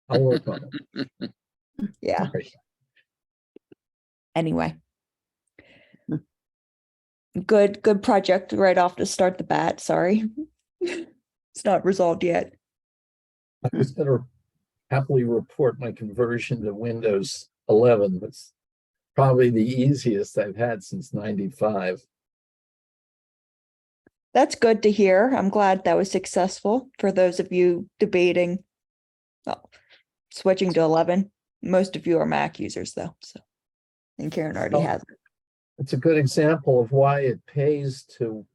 I'll work on it. Yeah, Sorry. anyway. Good project right off to start the bat, sorry. It's not resolved yet. I was going to happily report my conversion to Windows 11. That's probably the easiest I've had since 95. That's good to hear. I'm glad that was successful for those of you debating switching to 11. Most of you are Mac users though, so. And Karen already has it. It's a good example of why it pays to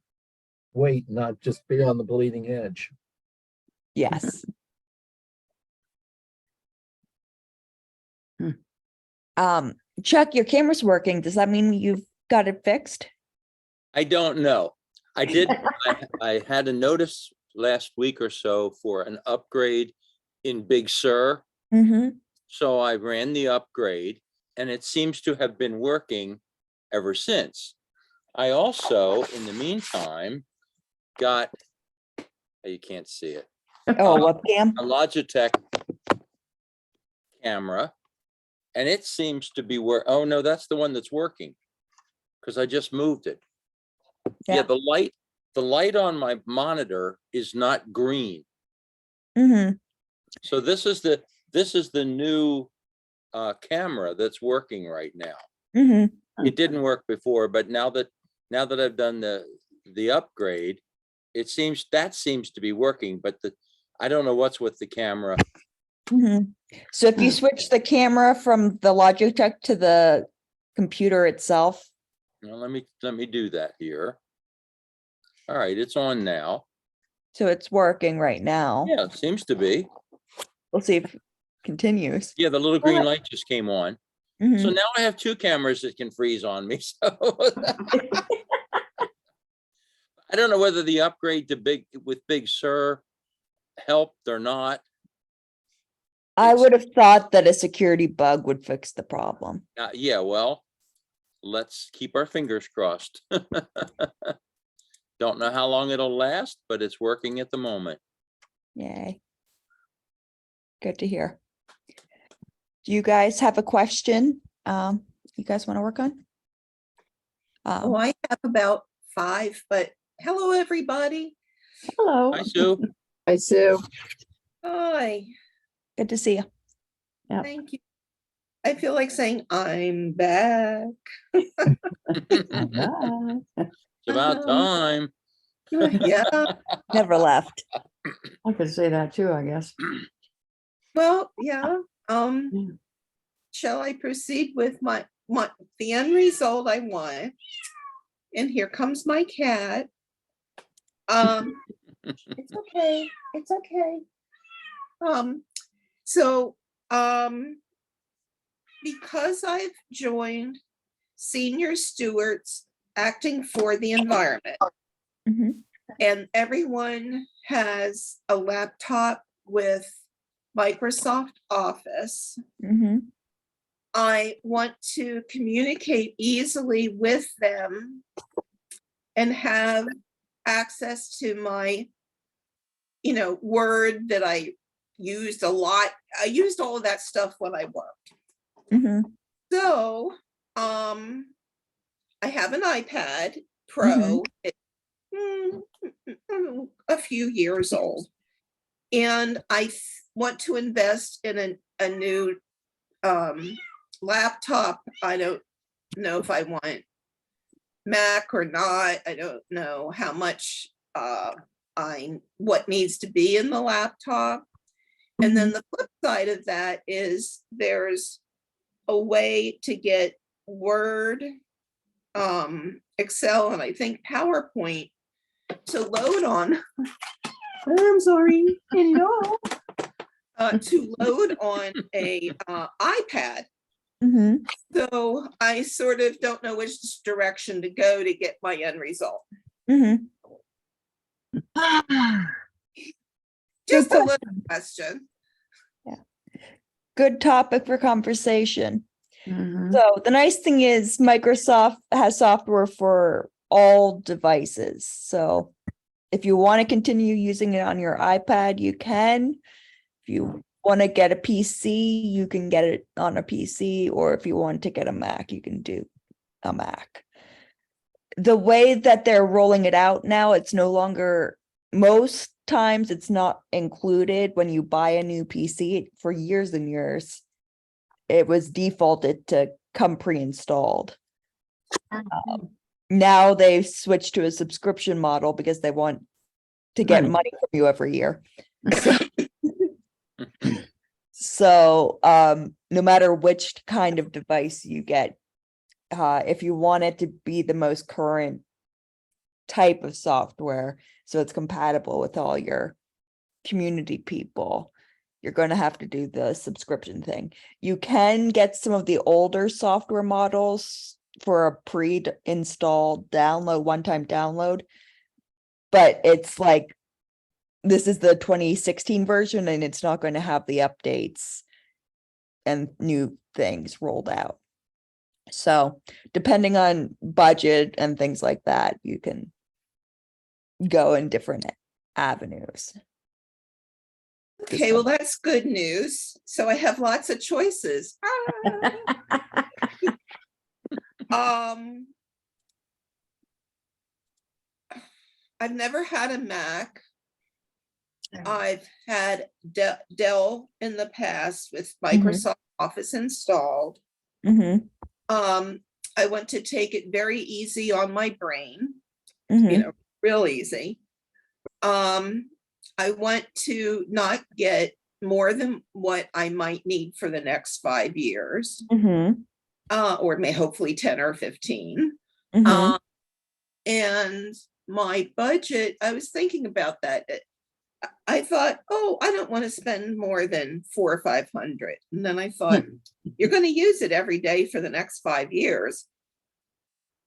wait, not just be on the bleeding edge. Yes. Chuck, your camera's working. Does that mean you've got it fixed? I don't know. I did, I had a notice last week or so for an upgrade in Big Sur. Mm-hmm. So I ran the upgrade and it seems to have been working ever since. I also, in the meantime, got, you can't see it, Oh, webcam? a Logitech camera. And it seems to be oh no, that's the one that's working. Because I just moved it. Yeah, the light on my monitor is not green. Mm-hmm. So this is the new camera that's working right now. Mm-hmm. It didn't work before, but now that I've done the upgrade, it seems to be working, but I don't know what's with the camera. Mm-hmm. So if you switch the camera from the Logitech to the computer itself. Now, let me do that here. All right, it's on now. So it's working right now. Yeah, it seems to be. We'll see if it continues. Yeah, the little green light just came on. Mhm. So now I have two cameras that can freeze on me. So I don't know whether the upgrade to Big Sur helped or not. I would have thought that a security bug would fix the problem. Yeah, well, let's keep our fingers crossed. Don't know how long it'll last, but it's working at the moment. Yay. Good to hear. Do you guys have a question you guys want to work on? Oh, I have about 5, but hello, everybody. Hello. Hi, Sue. Hi, Sue. Hi, Good to see you. Yep. thank you. I feel like saying I'm back. It's about time. Yeah, Never left. I could say that too, I guess. well, yeah. Yeah. Shall I proceed with the end result I want? And here comes my cat. It's okay. It's okay. So, because I've joined Senior Stewards Acting for the Environment, Mhm. and everyone has a laptop with Microsoft Office, Mhm. I want to communicate easily with them and have access to my, Word that I used a lot. I used all of that stuff when I worked. Mhm. So, I have an iPad Pro. It's a few years old, and I want to invest in a new laptop. I don't know if I want Mac or not. I don't know how much what needs to be in the laptop. And then the flip side of that is there's a way to get Word, Excel, and I think PowerPoint to load on. I'm sorry, to load on a iPad. Mhm. So I sort of don't know which direction to go to get my end result. Mhm. Just a little question. Good topic for conversation. Mhm. So the nice thing is Microsoft has software for all devices. So if you want to continue using it on your iPad, you can. If you want to get a PC, you can get it on a PC, or if you want to get a Mac, you can do a Mac. The way that they're rolling it out now, it's no longer, most times it's not included when you buy a new PC. For years and years, it was defaulted to come pre-installed. Now they've switched to a subscription model because they want to get Money. money from you every year. So, no matter which kind of device you get, if you want it to be the most current type of software, so it's compatible with all your community people, you're going to have to do the subscription thing. You can get some of the older software models for a pre-installed download, one-time download, but it's like, this is the 2016 version and it's not going to have the updates and new things rolled out. So depending on budget and things like that, you can go in different avenues. Okay, well, that's good news. So I have lots of choices. I've never had a Mac. I've had Dell in the past with Microsoft Office installed. Mm-hmm. I want to take it very easy on my brain, Mm-hmm. real easy. I want to not get more than what I might need for the next 5 years, Mm-hmm. or hopefully 10 or 15. Mm-hmm. And my budget, I was thinking about that. I thought, oh, I don't want to spend more than $400 or $500. And then I thought, you're going to use it every day for the next 5 years.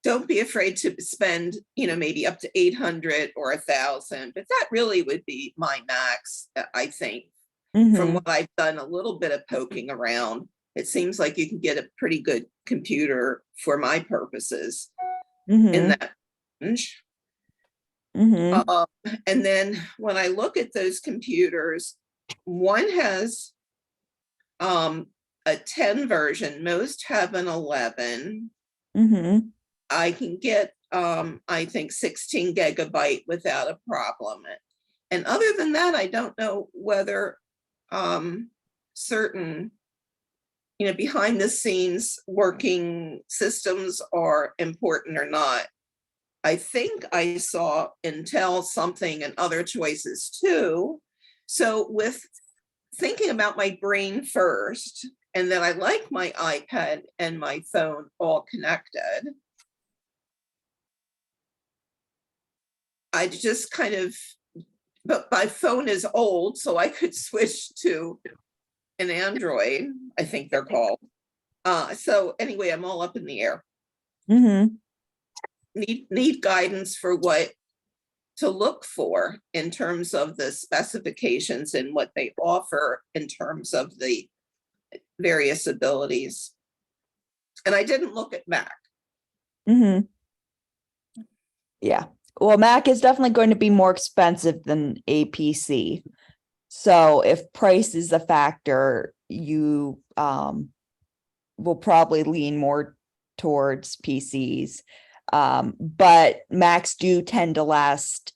Don't be afraid to spend, maybe up to 800 or 1,000, but that really would be my max, I think. From what I've done a little bit of poking around, it seems like you can get a pretty good computer for my purposes in that range. And then when I look at those computers, one has a 10 version, most have an 11. I can get, I think 16 gigabyte without a problem. And other than that, I don't know whether certain, behind the scenes working systems are important or not. I think I saw Intel something and other choices too. So with thinking about my brain first, and then I like my iPad and my phone all connected, I just kind of, but my phone is old, so I could switch to an Android, I think they're called. So anyway, I'm all up in the air. Need guidance for what to look for in terms of the specifications and what they offer in terms of the various abilities. And I didn't look at Mac. Yeah. Well, Mac is definitely going to be more expensive than a PC. So if price is a factor, you will probably lean more towards PCs. But Macs do tend to last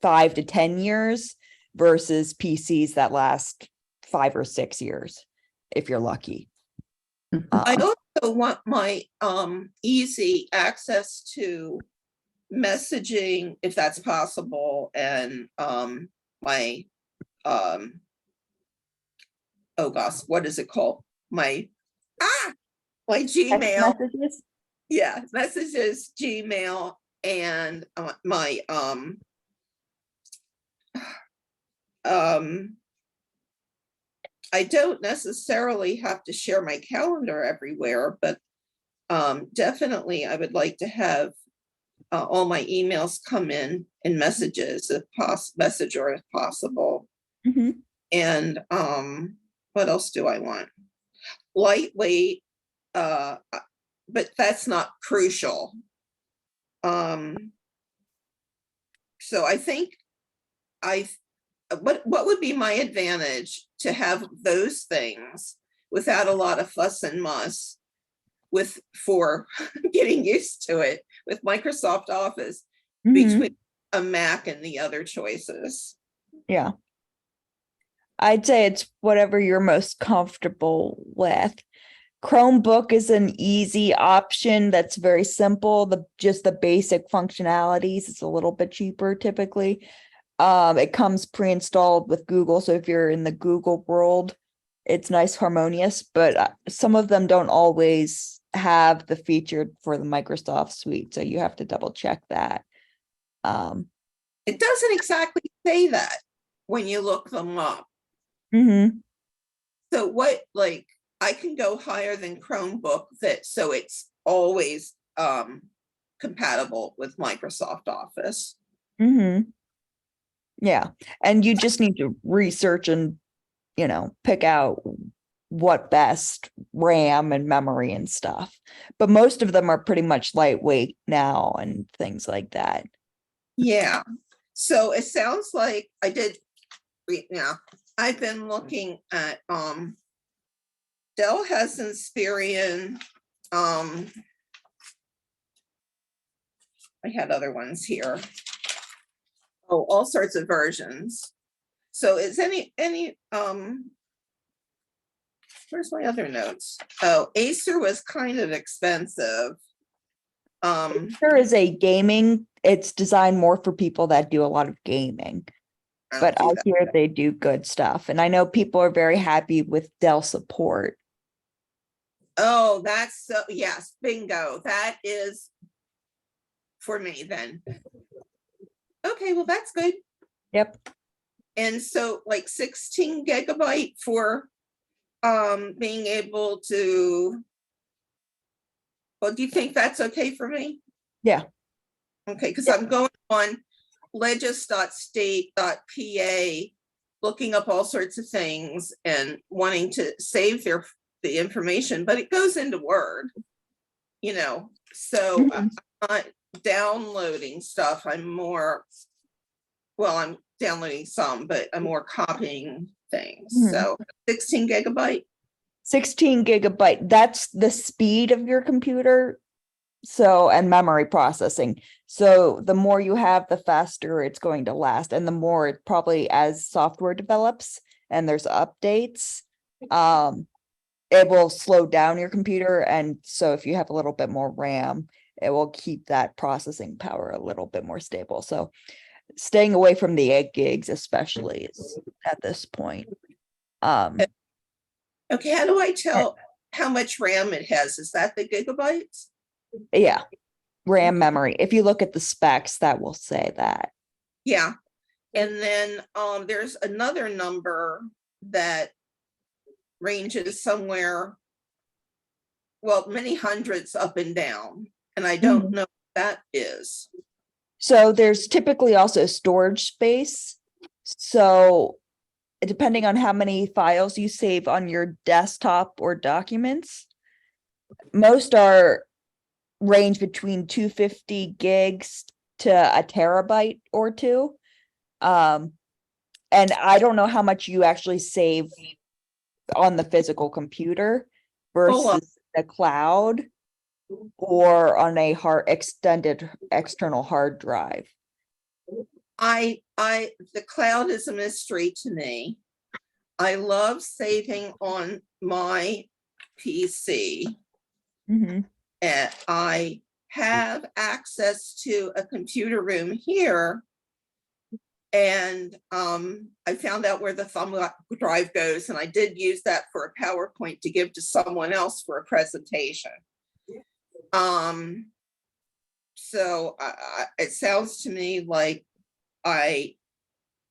5 to 10 years versus PCs that last 5 or 6 years, if you're lucky. I also want my easy access to messaging, if that's possible, and my oh gosh, what is it called? My Gmail. Messages? Yeah, messages, Gmail, and my I don't necessarily have to share my calendar everywhere, but definitely I would like to have all my emails come in messages if Messenger if possible. And what else do I want? Lightweight, but that's not crucial. So I think what would be my advantage to have those things without a lot of fuss and muss for getting used to it with Microsoft Office Mhm. between a Mac and the other choices? Yeah. I'd say it's whatever you're most comfortable with. Chromebook is an easy option that's very simple. Just the basic functionalities. It's a little bit cheaper typically. It comes pre-installed with Google, so if you're in the Google world, it's nice, harmonious, but some of them don't always have the feature for the Microsoft suite, so you have to double check that. It doesn't exactly say that when you look them up. Mhm. So what, like, I can go higher than Chromebook so it's always compatible with Microsoft Office. Mhm. Yeah, and you just need to research and, pick out what best RAM and memory and stuff. But most of them are pretty much lightweight now and things like that. Yeah, so it sounds like I did read now. I've been looking at Dell has Inspiron. I had other ones here. Oh, all sorts of versions. So is where's my other notes? Oh, Acer was kind of expensive. There is a gaming, it's designed more for people that do a lot of gaming, I don't but do I that. hear they do good stuff. And I know people are very happy with Dell support. Oh, that's so, yes, bingo. That is for me then. Okay, well, that's good. Yep. And so like 16 gigabyte for being able to, well, do you think that's okay for me? Yeah. Okay, because I'm going on legis.state.pa, looking up all sorts of things and wanting to save the information, but it goes into Word, so I'm not downloading stuff. I'm downloading some, but I'm more copying things. Mhm. So 16 gigabyte. 16 gigabyte, that's the speed of your computer. So, and memory processing. So the more you have, the faster it's going to last. And the more it probably, as software develops and there's updates, it will slow down your computer. And so if you have a little bit more RAM, it will keep that processing power a little bit more stable. So staying away from the 8 gigs especially is at this point. Okay, how do I tell how much RAM it has? Is that the gigabytes? Yeah, RAM memory. If you look at the specs, that will say that. Yeah. And then there's another number that ranges somewhere, well, many hundreds up and down, and I don't know what that is. So there's typically also storage space. So depending on how many files you save on your desktop or documents, most are range between 250 gigs to a terabyte or two. And I don't know how much you actually save on the physical computer versus the cloud or on a extended external hard drive. The cloud is a mystery to me. I love saving on my PC. Mm-hmm. And I have access to a computer room here. And I found out where the thumb drive goes, and I did use that for a PowerPoint to give to someone else for a presentation. So it sounds to me like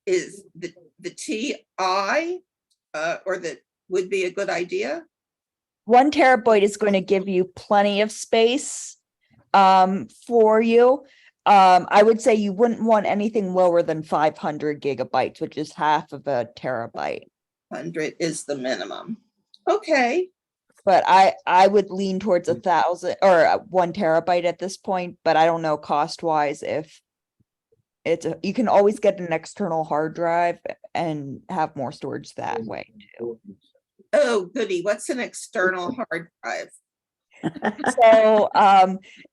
is the TI or that would be a good idea. 1 terabyte is going to give you plenty of space for you. I would say you wouldn't want anything lower than 500 gigabytes, which is half of a terabyte. 100 is the minimum. Okay. But I would lean towards 1,000 or 1 terabyte at this point, but I don't know cost wise if You can always get an external hard drive and have more storage that way too. Oh, goody. What's an external hard drive? So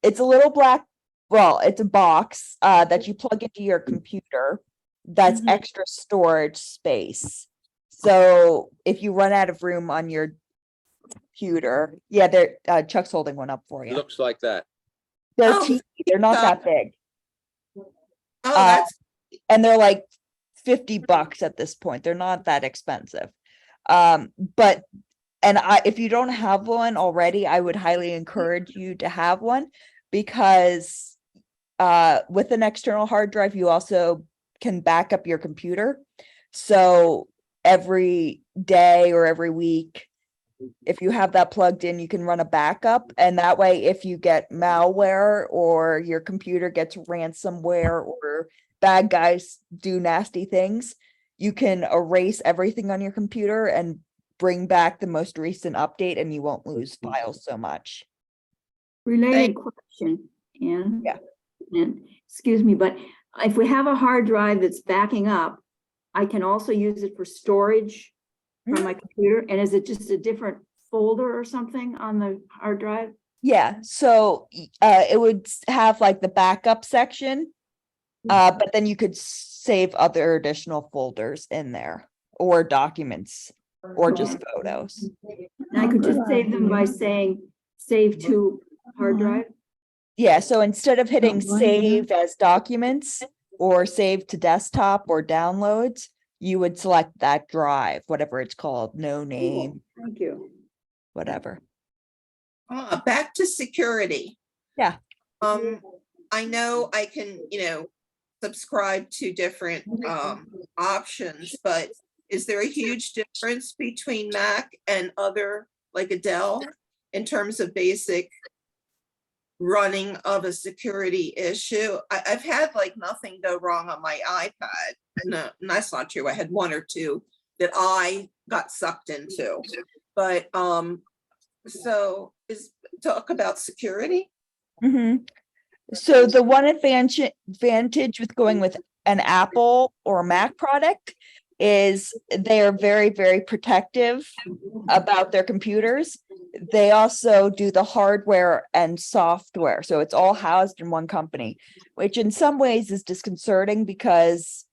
it's a little black, well, it's a box that you plug into your computer that's Mhm. extra storage space. So if you run out of room on your computer, yeah, they're Chuck's holding one up for It you. looks like that. They're Oh, teeny, they're not that big. Oh, Uh, that's, And they're like $50 at this point. They're not that expensive. But if you don't have one already, I would highly encourage you to have one because with an external hard drive, you also can back up your computer. So every day or every week, if you have that plugged in, you can run a backup. And that way, if you get malware or your computer gets ransomware or bad guys do nasty things, you can erase everything on your computer and bring back the most recent update and you won't lose files so much. Related question, Anne. Yeah. And, excuse me, but if we have a hard drive that's backing up, I can also use it for storage from my computer. And is it just a different folder or something on the hard drive? Yeah, so it would have like the backup section, but then you could save other additional folders in there or documents or just photos. And I could just save them by saying, save to hard drive? Yeah, so instead of hitting Oh, wow. save as documents or save to desktop or downloads, you would select that drive, whatever it's called, no name, Thank you. whatever. back to security. Yeah. I know I can, subscribe to different options, but is there a huge difference between Mac and other, like a Dell, in terms of basic running of a security issue? I've had like nothing go wrong on my iPad. No, that's not true. I had one or two that I got sucked into. But so talk about security. Mhm. So the one advantage with going with an Apple or Mac product is they are very, very protective about their computers. They also do the hardware and software. So it's all housed in one company, which in some ways is disconcerting because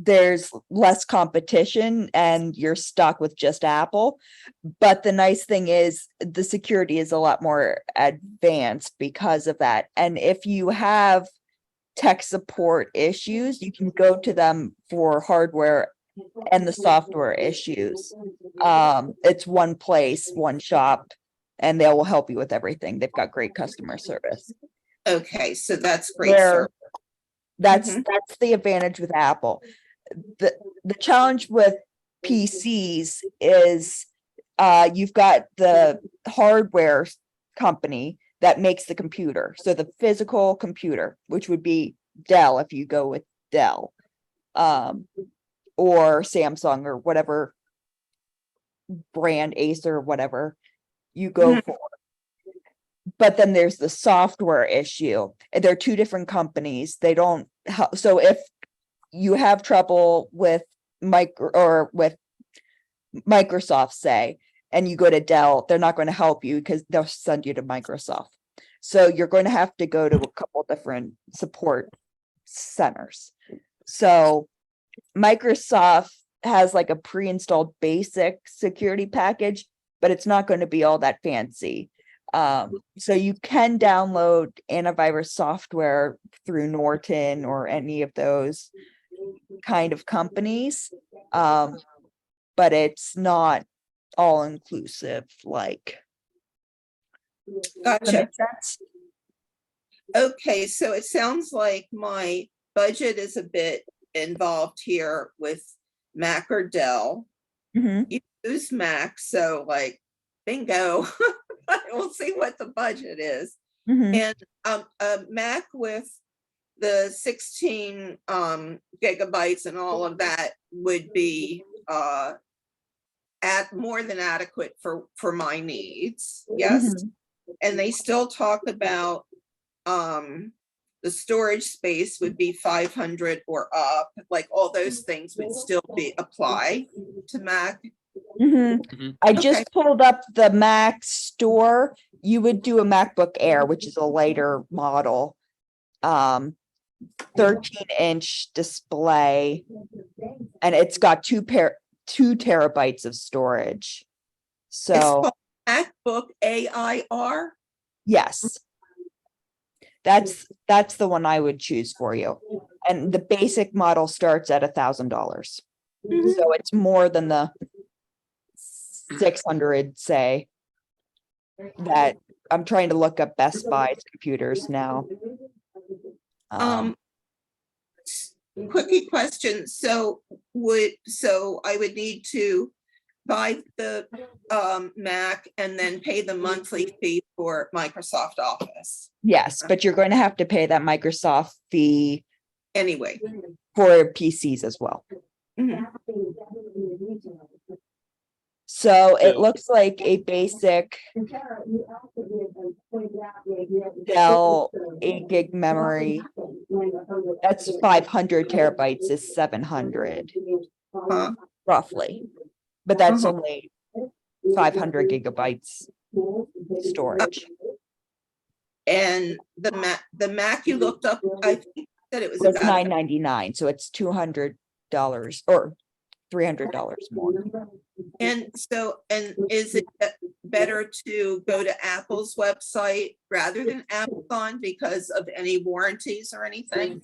there's less competition and you're stuck with just Apple. But the nice thing is the security is a lot more advanced because of that. And if you have tech support issues, you can go to them for hardware and the software issues. It's one place, one shop, and they will help you with everything. They've got great customer service. Okay, so that's great, Where sir. that's Mhm. that's the advantage with Apple. The challenge with PCs is you've got the hardware company that makes the computer. So the physical computer, which would be Dell if you go with Dell, or Samsung or whatever brand, Acer, whatever you go Mhm. for. But then there's the software issue. And they're two different companies. They don't so if you have trouble with Microsoft, say, and you go to Dell, they're not going to help you because they'll send you to Microsoft. So you're going to have to go to a couple different support centers. So Microsoft has like a pre-installed basic security package, but it's not going to be all that fancy. So you can download antivirus software through Norton or any of those kind of companies. But it's not all inclusive, like. Does that Gotcha. make sense? Okay, so it sounds like my budget is a bit involved here with Mac or Dell. Mhm. You use Mac, so like bingo. We'll see what the budget is. Mhm. And a Mac with the 16 gigabytes and all of that would be at more than adequate for my needs. Yes. Mhm. And they still talk about the storage space would be 500 or up, like all those things would still be apply to Mac. Mhm. Mhm. I Okay. just pulled up the Mac store. You would do a MacBook Air, which is a lighter model. 13-inch display, and it's got 2 terabytes of storage. It's So, called MacBook AIR. yes. That's the one I would choose for you. And the basic model starts at $1,000. Mhm. So it's more than the 600, say. That I'm trying to look up Best Buy's computers now. Quickie question, so I would need to buy the Mac and then pay the monthly fee for Microsoft Office Yes, but you're going to have to pay that Microsoft fee anyway. for PCs as well. Mhm. So it So- looks like a basic Dell 8 gig memory. That's 500 terabytes is 700 Uh, roughly. But that's Uh-huh. only 500 gigabytes storage. And the Mac you looked up, I think that it was So it's about, $999, so it's $200 or $300 more. and is it better to go to Apple's website rather than Amazon because of any warranties or anything?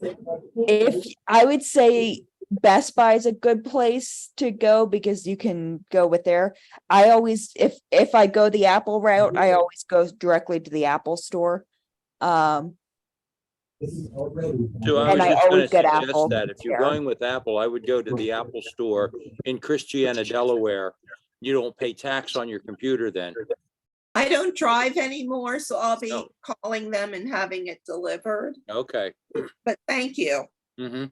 If I would say Best Buy is a good place to go because you can go with there. I always, if I go the Apple route, I always go directly to the Apple store. So I And was I just gonna always get suggest Apple that if you're there. going with Apple, I would go to the Apple store in Christiana, Delaware. You don't pay tax on your computer then. I don't drive anymore, so I'll be Oh. calling them and having it delivered, Okay. but thank you. Hmm.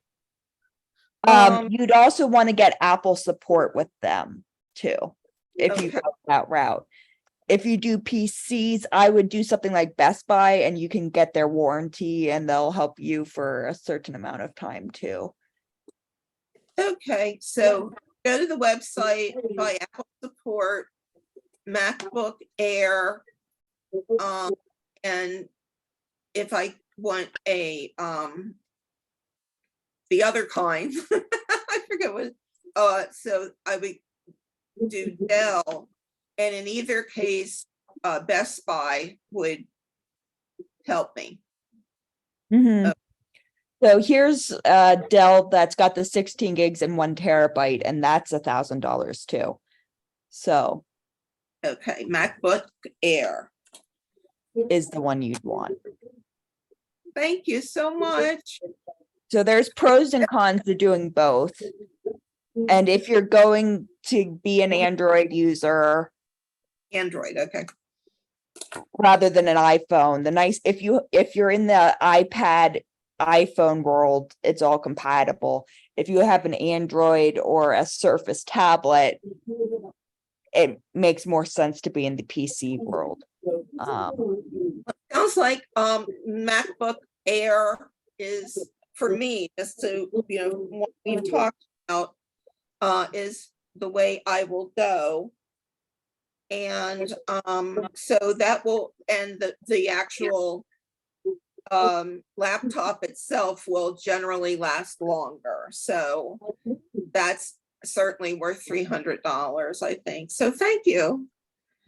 You'd also want to get Apple support with them too, if you Okay. go that route. If you do PCs, I would do something like Best Buy and you can get their warranty and they'll help you for a certain amount of time too. Okay, so go to the website, buy Apple support, MacBook Air. And if I want the other kind, I forget what, so I would do Dell. And in either case, Best Buy would help me. Mhm. So here's Dell that's got the 16 gigs and 1 terabyte, and that's $1,000 too. So Okay, MacBook Air. is the one you'd want. Thank you so much. So there's pros and cons to doing both. And if you're going to be an Android user Android, okay. rather than an iPhone, if you're in the iPad iPhone world, it's all compatible. If you have an Android or a Surface tablet, it makes more sense to be in the PC world. Sounds like MacBook Air is, for me, just to, what we've talked about, is the way I will go. And so that will, and the actual laptop itself will generally last longer. So that's certainly worth $300, I think. So thank you.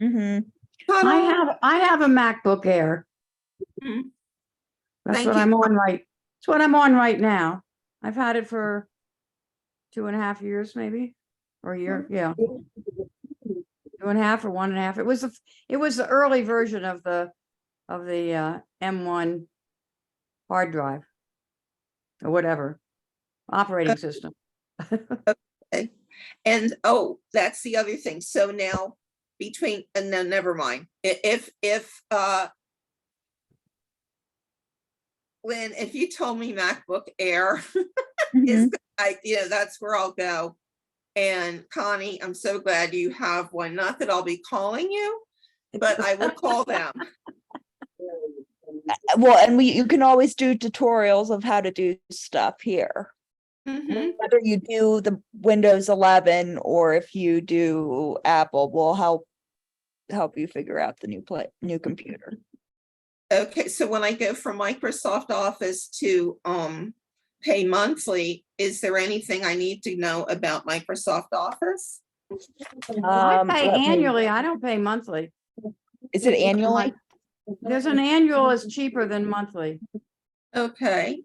Mhm. I have a MacBook Air. Mhm. That's Thank what you. I'm on it's what I'm on right now. I've had it for 2.5 years, maybe, or a year, yeah. 2.5 or 1.5. It was the early version of the M1 hard drive or whatever operating system. And that's the other thing. So now and then never mind. If Lynn, if you told me MacBook Air is Mhm. the idea, that's where I'll go. And Connie, I'm so glad you have one. Not that I'll be calling you, but I will call them. Well, and you can always do tutorials of how to do stuff here. Mhm. Whether you do the Windows 11 or if you do Apple, will help you figure out the new computer. Okay, so when I go from Microsoft Office to pay monthly, is there anything I need to know about Microsoft Office? I Um, pay let me- annually. I don't pay monthly. Is it annually? There's an annual is cheaper than monthly. Okay.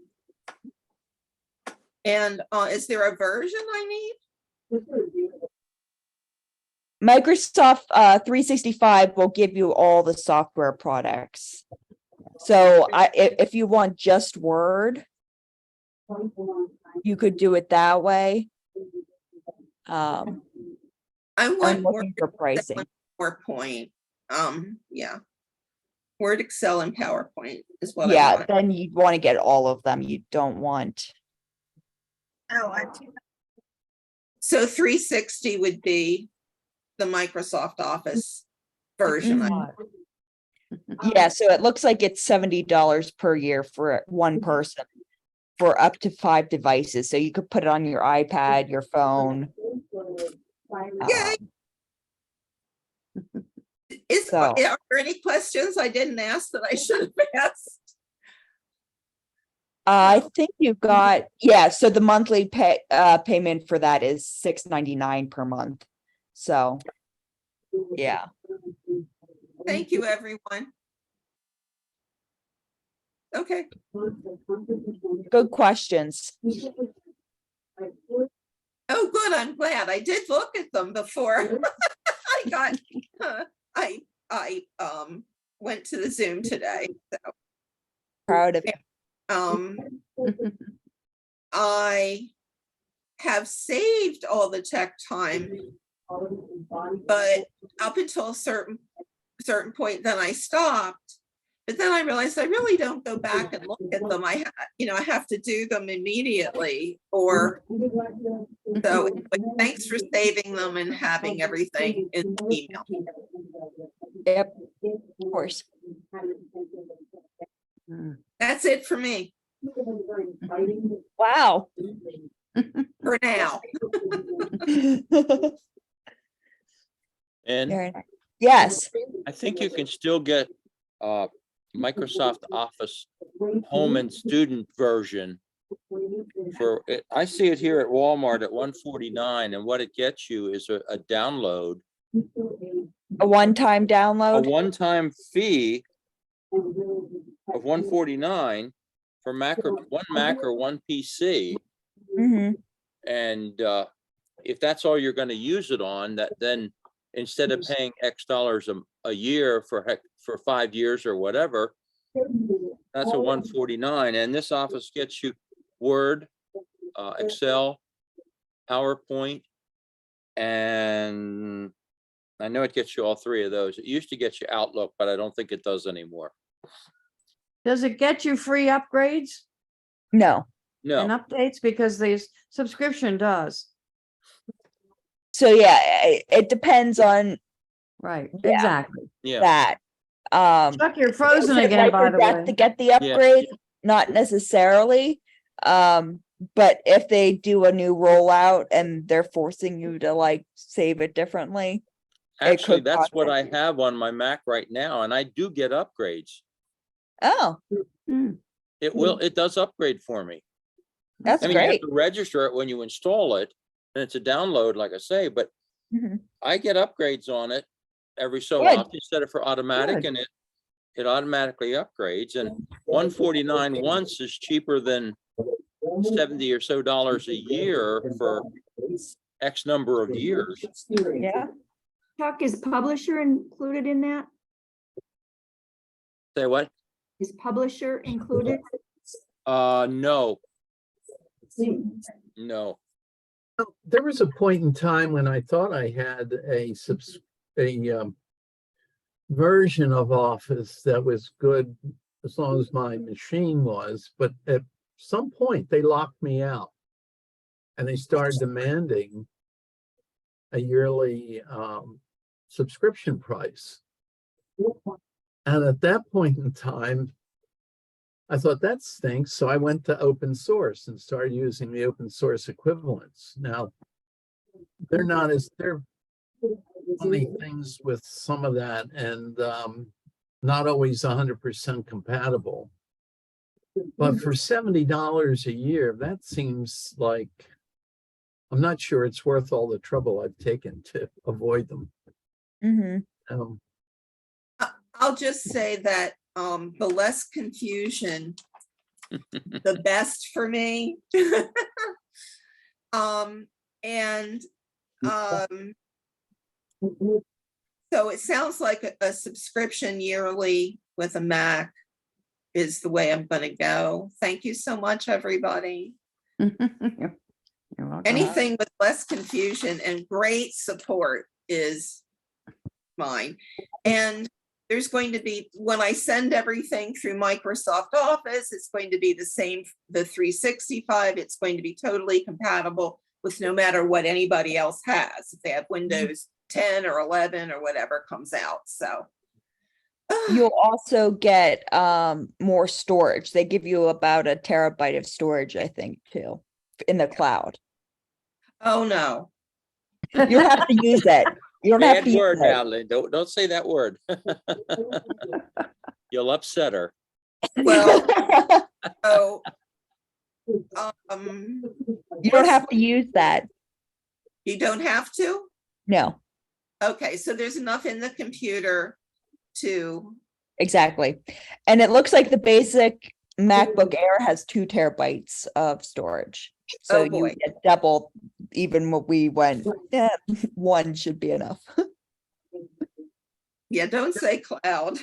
And is there a version I need? Microsoft 365 will give you all the software products. So if you want just Word, you could do it that way. I I'm want looking for Word, pricing. PowerPoint. Yeah. Word, Excel, and PowerPoint is what I Yeah, want. then you'd want to get all of them. You don't want. So 360 would be the Microsoft Office version. Mhm. Yeah, so it looks like it's $70 per year for one person for up to 5 devices. So you could put it on your iPad, your phone. Yay. So- Are there any questions I didn't ask that I should have asked? I think you've got, yeah, so the monthly payment for that is $6.99 per month. So, yeah. Thank you, everyone. Okay. Good questions. Oh, good. I'm glad. I did look at them before I got, I went to the Zoom today. Proud of you. I have saved all the tech time, but up until a certain point, then I stopped. But then I realized I really don't go back and look at them. I have to do them immediately, or so. But thanks for saving them and having everything in email. Yep, of course. That's it for me Wow. for now. And Very nice. Yes. I think you can still get Microsoft Office Home and Student version for it. I see it here at Walmart at $149, and what it gets you is a download, A one-time a download. one-time fee of $149 for one Mac or one PC. Mhm. And if that's all you're going to use it on, that then instead of paying X dollars a year for 5 years or whatever, that's a $149. And this Office gets you Word, Excel, PowerPoint, and I know it gets you all 3 of those. It used to get you Outlook, but I don't think it does anymore. Does it get you free upgrades No. and No, updates? Because the subscription does. So yeah, it depends on Right, Yeah. exactly. yeah, that. Chuck, you're Is frozen it again, life by or the death way. to get the upgrade? Not necessarily. But if they do a new rollout and they're forcing you to like save it differently. actually, could that's what I cost have on my Mac right now, and I do get upgrades. Oh, It does upgrade for me. that's I mean, you have great. to register it when you install it, and it's a download, like I say, but Mhm. I get upgrades on it every so Good. often, set it for automatic, Good. and it automatically upgrades, and $149 once is cheaper than $70 or so a year for X number of years. Yeah. Chuck, is publisher included in that? Say what? Is publisher included? No, no. There was a point in time when I thought I had a version of Office that was good as long as my machine was, but at some point they locked me out. And they started demanding a yearly subscription price. And at that point in time, I thought that stinks. So I went to open source and started using the open source equivalents. Now, they're not as, they're funny things with some of that and not always 100% compatible. But for $70 a year, that seems like, I'm not sure it's worth all the trouble I've taken to avoid them. Mm-hmm. I'll just say that the less confusion, the best for me. And so it sounds like a subscription yearly with a Mac is the way I'm gonna go. Thank you so much, everybody. You're welcome. Anything with less confusion and great support is mine. And there's going to be, when I send everything through Microsoft Office, it's going to be the same, the 365, it's going to be totally compatible with no matter what anybody else has. If they have Windows 10 or 11 or whatever comes out, so. You'll also get more storage. They give you about 1 terabyte of storage, I think, too, in the cloud. Oh, no. You don't have to use it. You don't have Bad to use word it. now, Lynn. Don't say that word. You'll upset her. Well, so, You don't have to use that. you don't have to? No, Okay, so there's enough in the computer to, exactly. And it looks like the basic MacBook Air has 2 terabytes of storage. So Oh, you boy. get double even what we went, 1 should be enough. yeah, don't say cloud.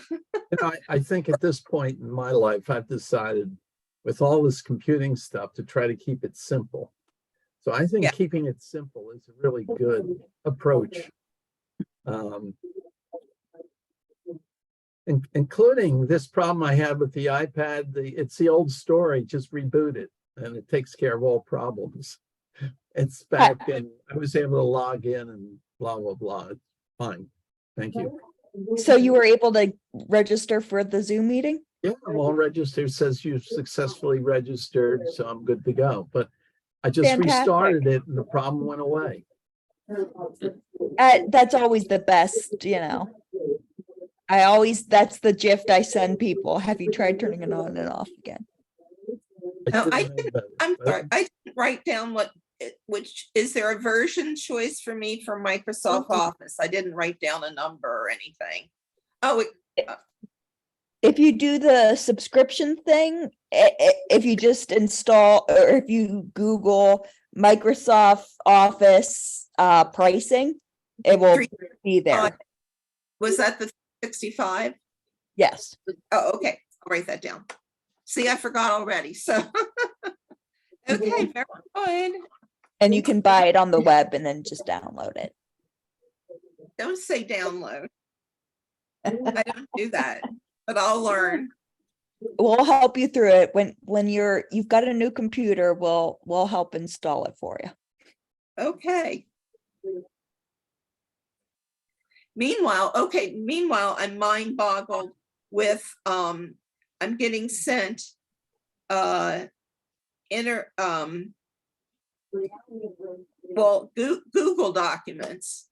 I think at this point in my life, I've decided with all this computing stuff to try to keep it simple. So I think Yeah. keeping it simple is a really good approach. Including this problem I had with the iPad, it's the old story, just reboot it and it takes care of all problems. It's back and I was able to log in and blah, blah, blah. It's fine. Thank you. So you were able to register for the Zoom meeting? Yeah, I'm all registered. It says you've successfully registered, so I'm good to go. But I just Fantastic. restarted it and the problem went away. That's always the best, you know. That's the gift I send people. Have you tried turning it on and off again? No, should I have known didn't- better, I'm but sorry, I didn't write down which, is there a version choice for me for Microsoft Office? I didn't write down a number or anything. Oh, If you do the subscription thing, if you just install or if you Google Microsoft Office pricing, it will be there. was that the 65? Yes. Oh, okay, I'll write that down. See, I forgot already, so. Okay, very good. And you can buy it on the web and then just download it. Don't say download. I don't do that, but I'll learn. We'll help you through it when you've got a new computer, we'll help install it for you. Okay. Meanwhile, I'm mind boggled with, I'm getting sent, Google documents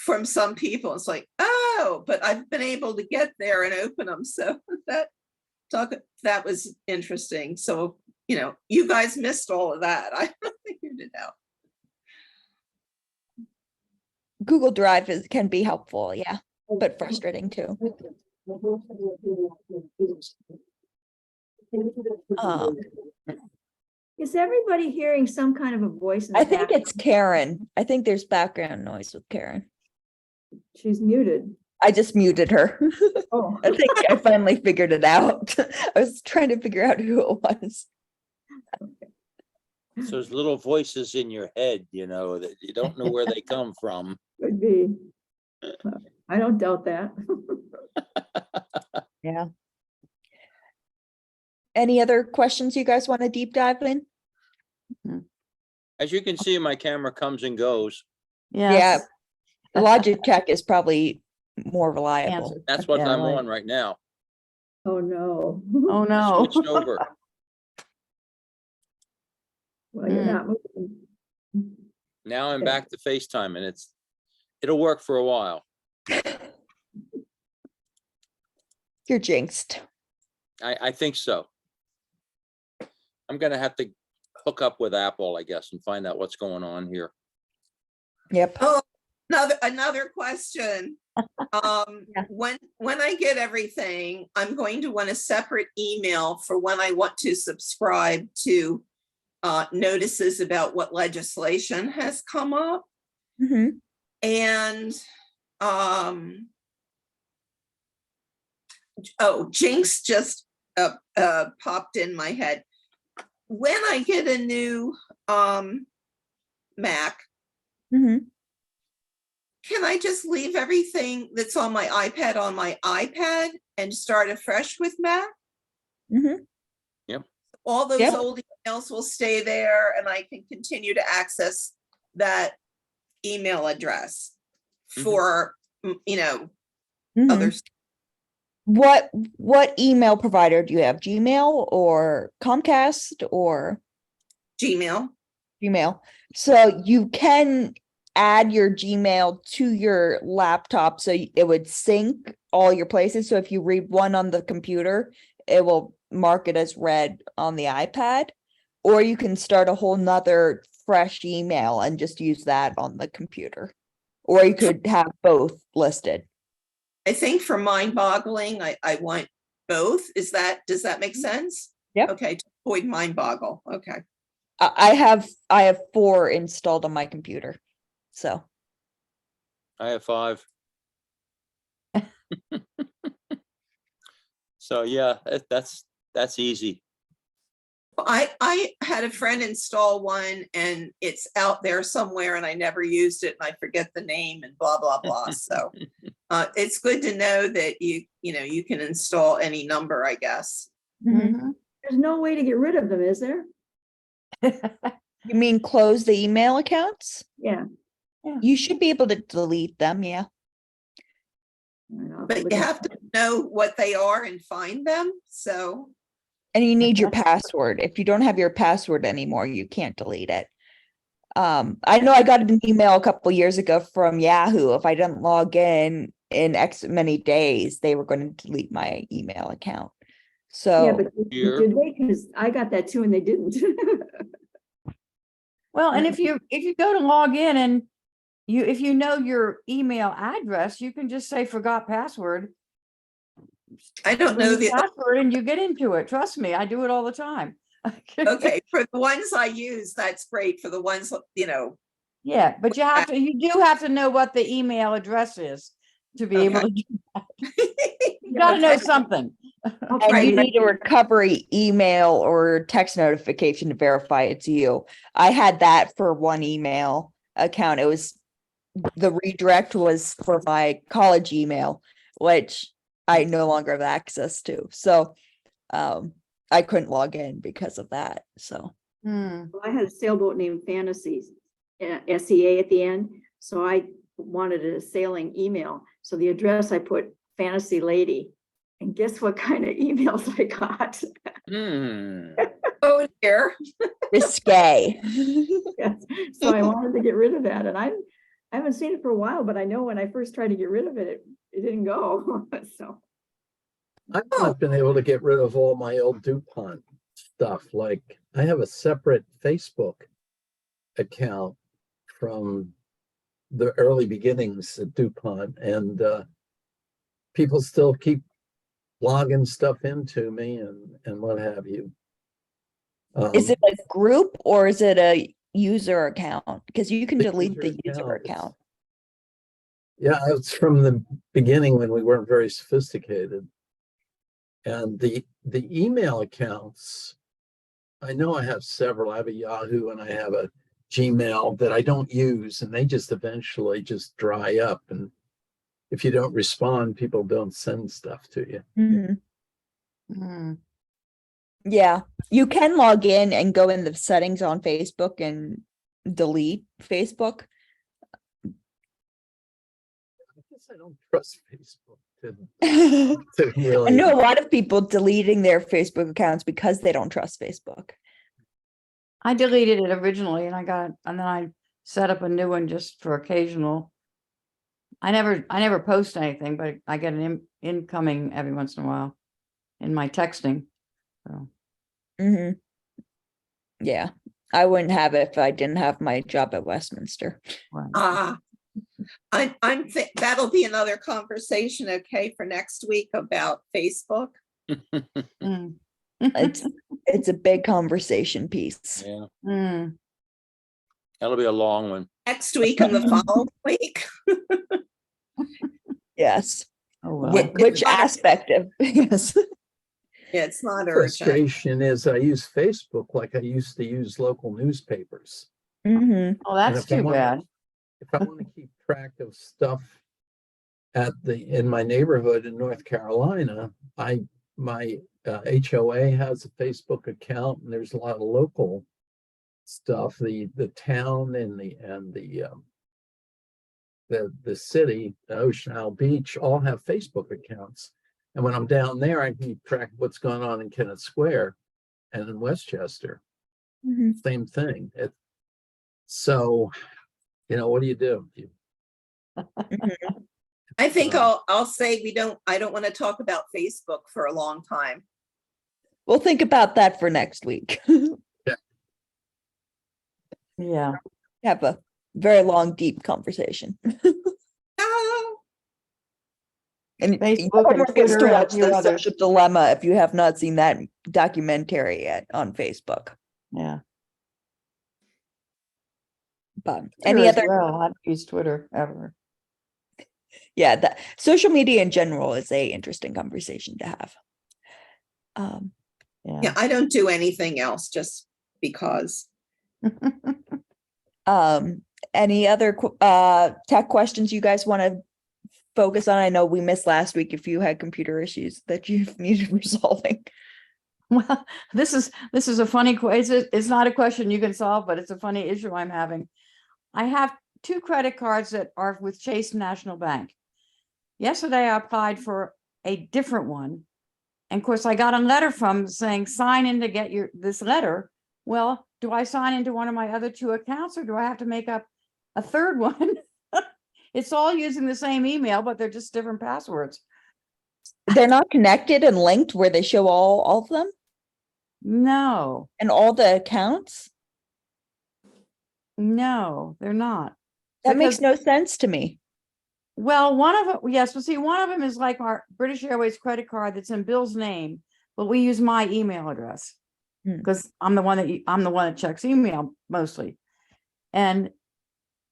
from some people. It's like, oh, but I've been able to get there and open them. So that was interesting. So, you guys missed all of that. I figured it out. Google Drive can be helpful, yeah, but frustrating too. Is everybody hearing some kind of a voice in the I think back? it's Karen. I think there's background noise with Karen. She's muted. I just muted her. Oh, I think I finally figured it out. I was trying to figure out who it was. It's those little voices in your head, that you don't know where they come from. could be. I don't doubt that. Yeah. Any other questions you guys want to deep dive in? As you can see, my camera comes and goes. Yes. Logic Check is probably more reliable. Answer. That's what Yeah, I'm right. on right now. Oh, no. Oh, no. Switched over. Well, you're Mm. not moving. Now I'm Okay. back to FaceTime and it'll work for a while. You're jinxed. I think so. I'm gonna have to hook up with Apple, I guess, and find out what's going on here. Yep. Oh, another question. Yeah. When I get everything, I'm going to want a separate email for when I want to subscribe to notices about what legislation has come up. Mhm. And oh, Jinx just popped in my head. When I get a new Mac, Mhm. can I just leave everything that's on my iPad and start afresh with Mac? Mhm. All those Yep. old emails will stay there and I can continue to access that email address Mhm. for, Mhm. others. What email provider do you have? Gmail or Comcast or Gmail. Gmail? So you can add your Gmail to your laptop so it would sync all your places. So if you read one on the computer, it will mark it as read on the iPad. Or you can start a whole nother fresh email and just use that on the computer. Or you could have both listed. I think for mind boggling, I want both. Does that make sense? Yep. Okay, to avoid mind boggle. Okay. I have 4 installed on my computer. So I have 5. So yeah, that's easy. I had a friend install one and it's out there somewhere and I never used it and I forget the name and blah, blah, blah. So it's good to know that you can install any number, I guess. Mhm. Mhm. There's no way to get rid of them, is there? You mean close the email accounts? Yeah. You should be able to delete them, yeah. But you have to know what they are and find them. So, And you need your password. If you don't have your password anymore, you can't delete it. I know I got an email a couple years ago from Yahoo. If I didn't log in X many days, they were going to delete my email account. Yeah, So but Here. did they? Because I got that too and they didn't. Well, and if you go to log in and if you know your email address, you can just say forgot password. I don't know the, Password and you get into it. Trust me, I do it all the time. okay, for the ones I use, that's great. For the ones, Yeah, but you do have to know what the email address is to be able to, you gotta know something. and Okay, you need a recovery email or text notification to verify it's you. I had that for one email account. It was the redirect was for my college email, which I no longer have access to. So I couldn't log in because of that. So Hmm. I had a sailboat named Fantasies, SEA at the end. So I wanted a sailing email. So the address I put Fantasy Lady. And guess what kind of emails I got? oh dear. risque. Yes. So I wanted to get rid of that. And I haven't seen it for a while, but I know when I first tried to get rid of it, it didn't go. So I've not been able to get rid of all my old DuPont stuff. Like I have a separate Facebook account from the early beginnings at DuPont, and people still keep logging stuff into me and what have you. Is it a group or is it a user account? Because you can The delete the user user account is- account. Yeah, it's from the beginning when we weren't very sophisticated. And the email accounts, I know I have several. I have a Yahoo and I have a Gmail that I don't use, and they just eventually just dry up. And if you don't respond, people don't send stuff to you. Mhm. Hmm. Yeah, you can log in and go in the settings on Facebook and delete Facebook. I guess I don't trust Facebook to, I to really. know a lot of people deleting their Facebook accounts because they don't trust Facebook. I deleted it originally and and then I set up a new one just for occasional. I never post anything, but I get an incoming every once in a while in my texting. So, Hmm. Yeah, I wouldn't have it if I didn't have my job at Westminster. right. That'll be another conversation, okay, for next week about Facebook. Mm. It's a big conversation piece. Yeah, Mm. that'll be a long one. Next week and the following week. Yes. Oh, well. Which not a- aspect of, yes. Yeah, it's not urgent. Frustration is I use Facebook like I used to use local newspapers. Hmm. Oh, that's if I too wanna- bad. If I want to keep track of stuff in my neighborhood in North Carolina, my HOA has a Facebook account, and there's a lot of local stuff. The town and the city, Ocean Isle Beach, all have Facebook accounts. And when I'm down there, I can keep track of what's going on in Kennett Square and in Westchester. Mhm. Same thing. So, what do you do? I think Uh, I'll say I don't want to talk about Facebook for a long time. We'll think about that for next week. Yeah. Have a very long, deep conversation. Ah, And Facebook and everyone gets to Twitter and a watch few the others. Social Dilemma if you have not seen that documentary yet on Facebook. Yeah. But Twitter any as other, well. I don't use Twitter ever. yeah, that social media in general is a interesting conversation to have. Yeah. yeah, I don't do anything else just because. Any other tech questions you guys want to focus on? I know we missed last week if you had computer issues that you needed resolving. Well, this is a funny question. It's not a question you can solve, but it's a funny issue I'm having. I have 2 credit cards that are with Chase National Bank. Yesterday, I applied for a different one. And of course, I got a letter from saying, sign in to get this letter. Well, do I sign into one of my other 2 accounts, or do I have to make up a third one? It's all using the same email, but they're just different passwords. They're not connected and linked where they show all of them No, and all the accounts. no, they're not. That makes Because- no sense to me. Well, one of them, yes, well, see, one of them is like our British Airways credit card that's in Bill's name, but we use my email address. Hmm. Because I'm the one that checks email mostly. And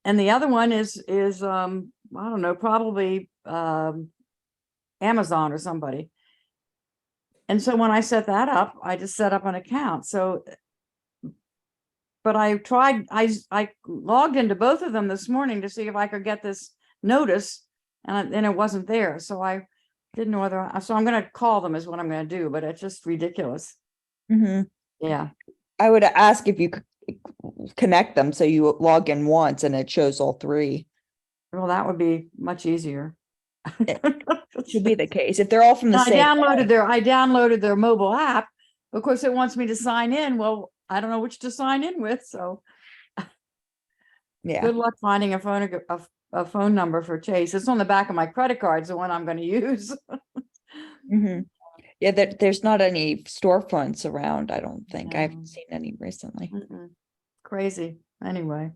the other one is I don't know, probably Amazon or somebody. And so when I set that up, I just set up an account. So, but I logged into both of them this morning to see if I could get this notice, and it wasn't there. So I didn't know whether, so I'm going to call them is what I'm going to do, but it's just ridiculous. Mhm. Yeah. I would ask if you could connect them so you log in once and it shows all 3. Well, that would be much easier. Should be the case if they're all from the I same. downloaded their mobile app. Of course, it wants me to sign in. Well, I don't know which to sign in with, so Yeah. good luck finding a phone number for Chase. It's on the back of my credit cards, the one I'm going to use. Mhm. Yeah, there's not any storefronts around, I don't think. I No. haven't seen any recently. Mm-mm. Crazy. Anyway.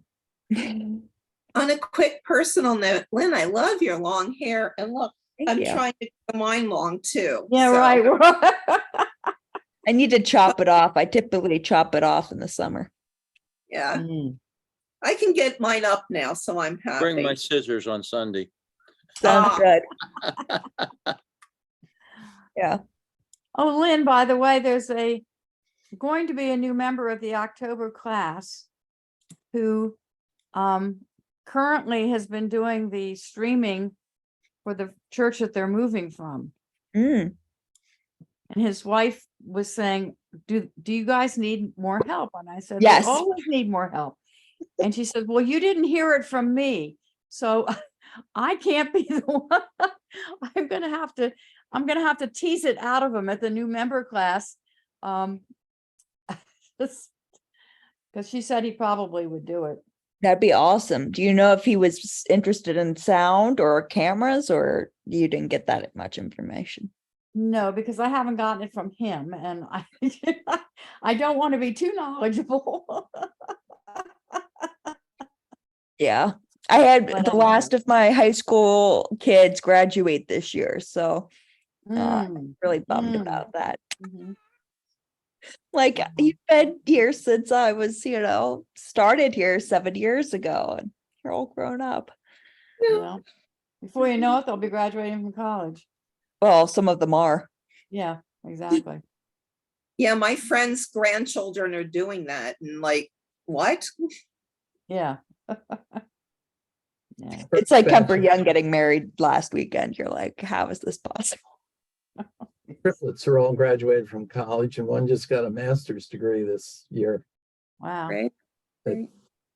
On a quick personal note, Lynn, I love your long hair, and look, Thank I'm you. trying to get mine long too. Yeah, so, right. I need to chop it off. I typically chop it off in the summer. Yeah, Mm. I can get mine up now, so I'm happy. Bring my scissors on Sunday. Sounds Ah. good. Yeah. Oh, Lynn, by the way, there's going to be a new member of the October class who currently has been doing the streaming for the church that they're moving from. Mm. And his wife was saying, do you guys need more help? And I said, Yes. we always need more help. And she said, well, you didn't hear it from me. So I can't be the one. I'm gonna have to tease it out of him at the new member class. Because she said he probably would do it. That'd be awesome. Do you know if he was interested in sound or cameras, or you didn't get that much information? No, because I haven't gotten it from him and I don't want to be too knowledgeable. Yeah, I had But, the last of my high school kids graduate this year, so Mm, really bummed Mm. about that. mhm. Like, Mhm. you've been here since I was, started here 7 years ago, and you're all grown up. Well, before you know it, they'll be graduating from college. Well, some of them are. Yeah, exactly. Yeah, my friends' grandchildren are doing that and like, what? Yeah. Yeah. It's like Kemper Bachelor- Young getting married last weekend. You're like, how is this possible? Triplets are all graduated from college and one just got a master's degree this year. Wow. Right? That-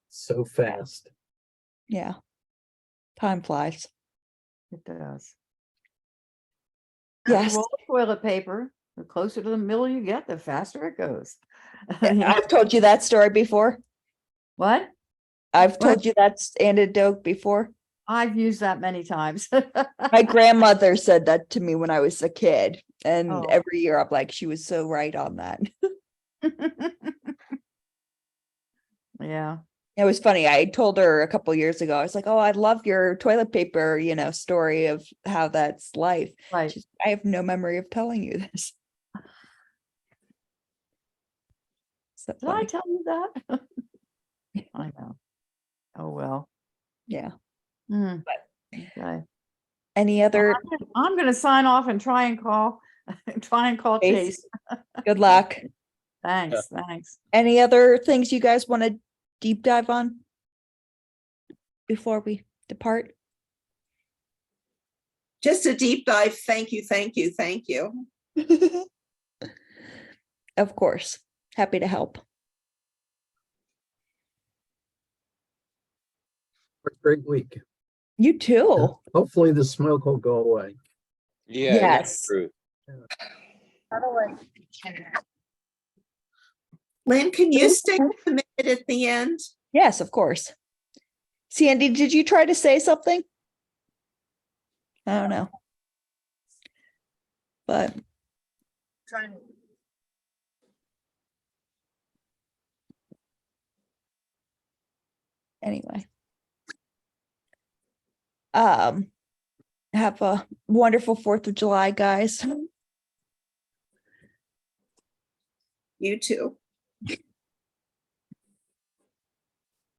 So fast. Yeah. Time flies. It does. After Yes. all the toilet paper, the closer to the middle you get, the faster it goes. I've told you that story before. What? I've told you that anecdote before. I've used that many times. My grandmother said that to me when I was a kid. And Oh. every year I'm like, she was so right on that. Yeah. It was funny. I told her a couple years ago, I was like, oh, I love your toilet paper, story of how that's life. Right. She's, I have no memory of telling you this. So Did I funny. tell you that? I know. Oh, well. Yeah. Hmm. Okay. Any other I'm gonna sign off and try and call Chase? Chase. good luck? Thanks. Any other things you guys want to deep dive on before we depart? Just a deep dive. Thank you, thank you, thank you. Of course. Happy to help. Great week. You too. Hopefully the smoke will go away. Yeah, that's Yes. true. Lynn, can you stay committed at the end? Yes, of course. Sandy, did you try to say something? I don't know. But anyway. Have a wonderful 4th of July, guys. You too.